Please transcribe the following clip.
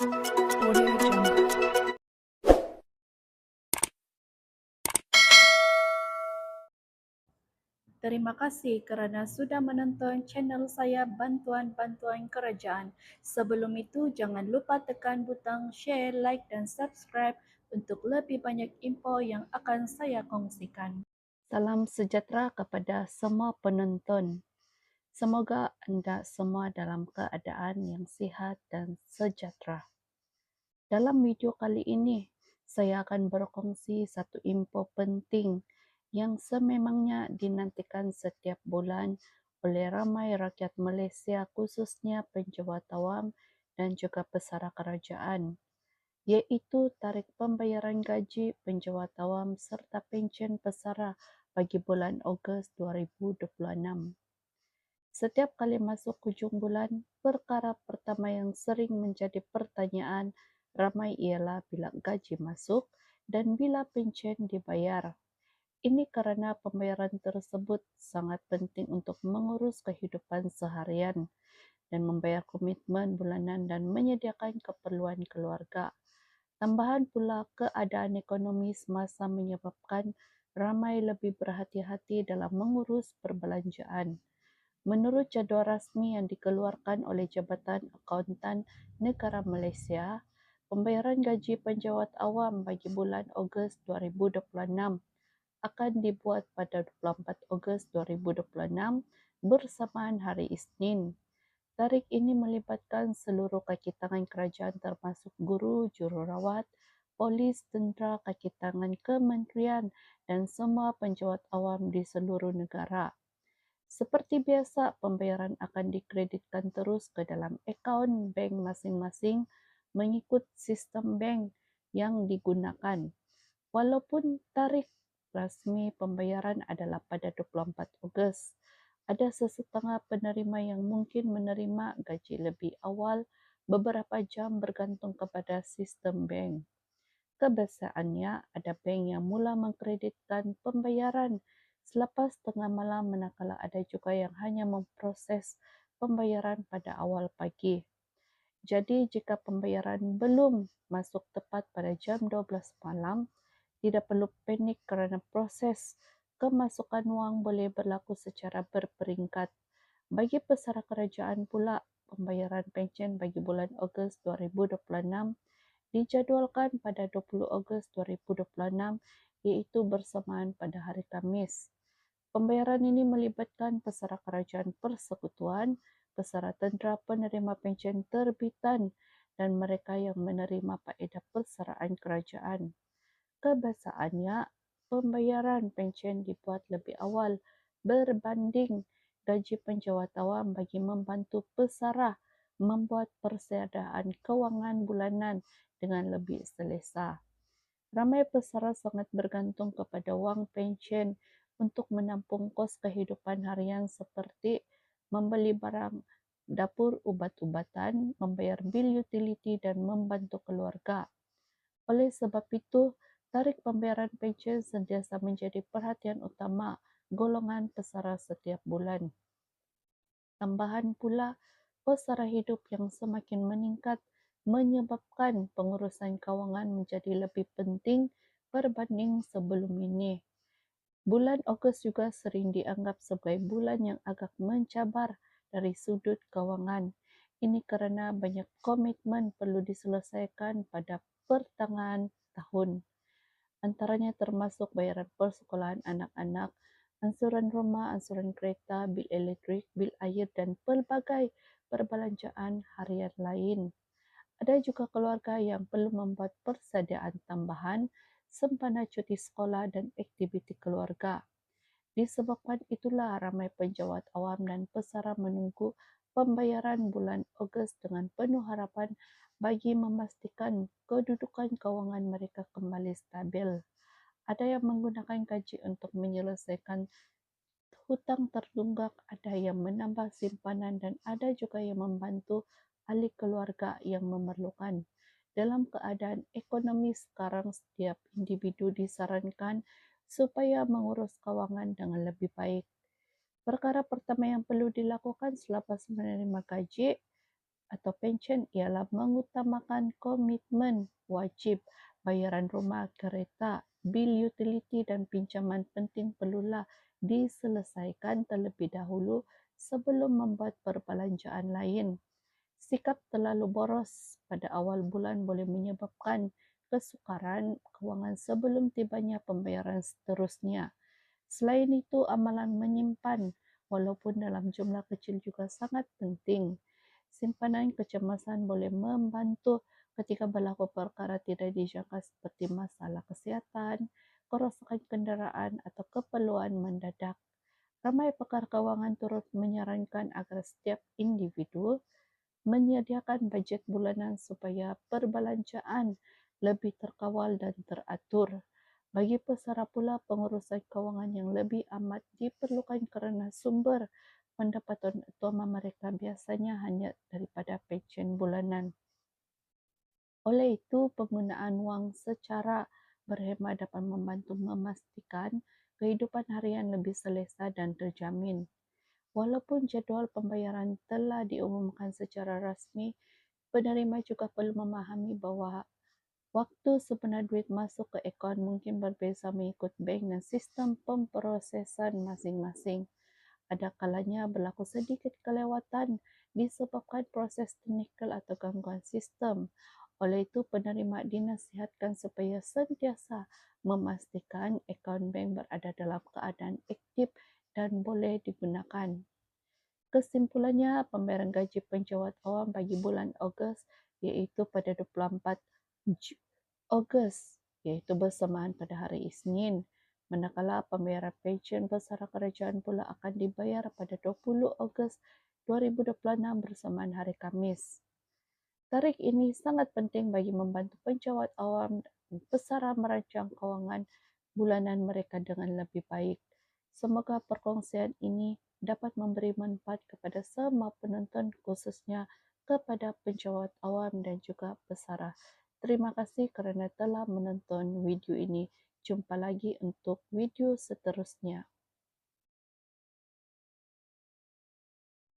Audio Jungle. Terima kasih kerana sudah menonton channel saya Bantuan-Bantuan Kerajaan. Sebelum itu, jangan lupa tekan butang share, like dan subscribe untuk lebih banyak info yang akan saya kongsikan. Salam sejahtera kepada semua penonton. Semoga anda semua dalam keadaan yang sihat dan sejahtera. Dalam video kali ini, saya akan berkongsi satu info penting yang sememangnya dinantikan setiap bulan oleh ramai rakyat Malaysia, khususnya penjawat awam dan juga pesara kerajaan, iaitu tarikh pembayaran gaji penjawat awam serta pencen pesara bagi bulan Ogos 2026. Setiap kali masuk hujung bulan, perkara pertama yang sering menjadi pertanyaan ramai ialah bila gaji masuk dan bila pencen dibayar. Ini kerana pembayaran tersebut sangat penting untuk mengurus kehidupan seharian dan membayar komitmen bulanan dan menyediakan keperluan keluarga. Tambahan pula, keadaan ekonomi semasa menyebabkan ramai lebih berhati-hati dalam mengurus perbelanjaan. Menurut jadual rasmi yang dikeluarkan oleh Jabatan Akauntan Negara Malaysia, pembayaran gaji penjawat awam bagi bulan Ogos 2026 akan dibuat pada 24 Ogos 2026 bersamaan Hari Isnin. Tarikh ini melibatkan seluruh kaki tangan kerajaan termasuk guru, jururawat, polis, tentera, kaki tangan kementerian dan semua penjawat awam di seluruh negara. Seperti biasa, pembayaran akan dikreditkan terus ke dalam akaun bank masing-masing mengikut sistem bank yang digunakan. Walaupun tarikh rasmi pembayaran adalah pada 24 Ogos, ada sesetengah penerima yang mungkin menerima gaji lebih awal beberapa jam bergantung kepada sistem bank. Kebiasaannya, ada bank yang mula mengkreditkan pembayaran selepas tengah malam, manakala ada juga yang hanya memproses pembayaran pada awal pagi. Jadi, jika pembayaran belum masuk tepat pada jam 12 malam, tidak perlu panik kerana proses kemasukan wang boleh berlaku secara berperingkat. Bagi pesara kerajaan pula, pembayaran pencen bagi bulan Ogos 2026 dijadualkan pada 20 Ogos 2026 iaitu bersamaan pada hari Khamis. Pembayaran ini melibatkan pesara kerajaan persekutuan, pesara tentera penerima pencen terbitan dan mereka yang menerima faedah persaraan kerajaan. Kebiasaannya, pembayaran pencen dibuat lebih awal berbanding gaji penjawat awam bagi membantu pesara membuat persediaan kewangan bulanan dengan lebih selesa. Ramai pesara sangat bergantung kepada wang pencen untuk menampung kos kehidupan harian seperti membeli barang dapur, ubat-ubatan, membayar bil utiliti dan membantu keluarga. Oleh sebab itu, tarikh pembayaran pencen sentiasa menjadi perhatian utama golongan pesara setiap bulan. Tambahan pula, pesara hidup yang semakin meningkat menyebabkan pengurusan kewangan menjadi lebih penting berbanding sebelum ini. Bulan Ogos juga sering dianggap sebagai bulan yang agak mencabar dari sudut kewangan. Ini kerana banyak komitmen perlu diselesaikan pada pertengahan tahun. Antaranya termasuk bayaran persekolahan anak-anak, ansuran rumah, ansuran kereta, bil elektrik, bil air dan pelbagai perbelanjaan harian lain. Ada juga keluarga yang perlu membuat persediaan tambahan, sempena cuti sekolah dan aktiviti keluarga. Disebabkan itulah ramai penjawat awam dan pesara menunggu pembayaran bulan Ogos dengan penuh harapan bagi memastikan kedudukan kewangan mereka kembali stabil. Ada yang menggunakan gaji untuk menyelesaikan hutang tertunggak, ada yang menambah simpanan dan ada juga yang membantu ahli keluarga yang memerlukan. Dalam keadaan ekonomi sekarang, setiap individu disarankan supaya mengurus kewangan dengan lebih baik. Perkara pertama yang perlu dilakukan selepas menerima gaji atau pension ialah mengutamakan komitmen wajib bayaran rumah, kereta, bil utiliti dan pinjaman penting perlulah diselesaikan terlebih dahulu sebelum membuat perbelanjaan lain. Sikap terlalu boros pada awal bulan boleh menyebabkan kesukaran kewangan sebelum tibanya pembayaran seterusnya. Selain itu, amalan menyimpan walaupun dalam jumlah kecil juga sangat penting. Simpanan kecemasan boleh membantu ketika berlaku perkara tidak dijangka seperti masalah kesihatan, kerosakan kenderaan atau keperluan mendadak. Ramai pakar kewangan turut menyarankan agar setiap individu menyediakan bajet bulanan supaya perbelanjaan lebih terkawal dan teratur. Bagi pesara pula, pengurusan kewangan yang lebih amat diperlukan kerana sumber pendapatan utama mereka biasanya hanya daripada pension bulanan. Oleh itu, penggunaan wang secara berhemat dapat membantu memastikan kehidupan harian lebih selesa dan terjamin. Walaupun jadual pembayaran telah diumumkan secara rasmi, penerima juga perlu memahami bahawa waktu sebenar duit masuk ke akaun mungkin berbeza mengikut bank dan sistem pemprosesan masing-masing. Ada kalanya berlaku sedikit kelewatan disebabkan proses teknikal atau gangguan sistem. Oleh itu, penerima dinasihatkan supaya sentiasa memastikan akaun bank berada dalam keadaan aktif dan boleh digunakan. Kesimpulannya, pembayaran gaji penjawat awam bagi bulan Ogos iaitu pada 24 Ogos iaitu bersamaan pada hari Isnin. Manakala pembayaran pension bersara kerajaan pula akan dibayar pada 20 Ogos 2026 bersamaan hari Khamis. Tarikh ini sangat penting bagi membantu penjawat awam dan pesara merancang kewangan bulanan mereka dengan lebih baik. Semoga perkongsian ini dapat memberi manfaat kepada semua penonton, khususnya kepada penjawat awam dan juga pesara. Terima kasih kerana telah menonton video ini. Jumpa lagi untuk video seterusnya.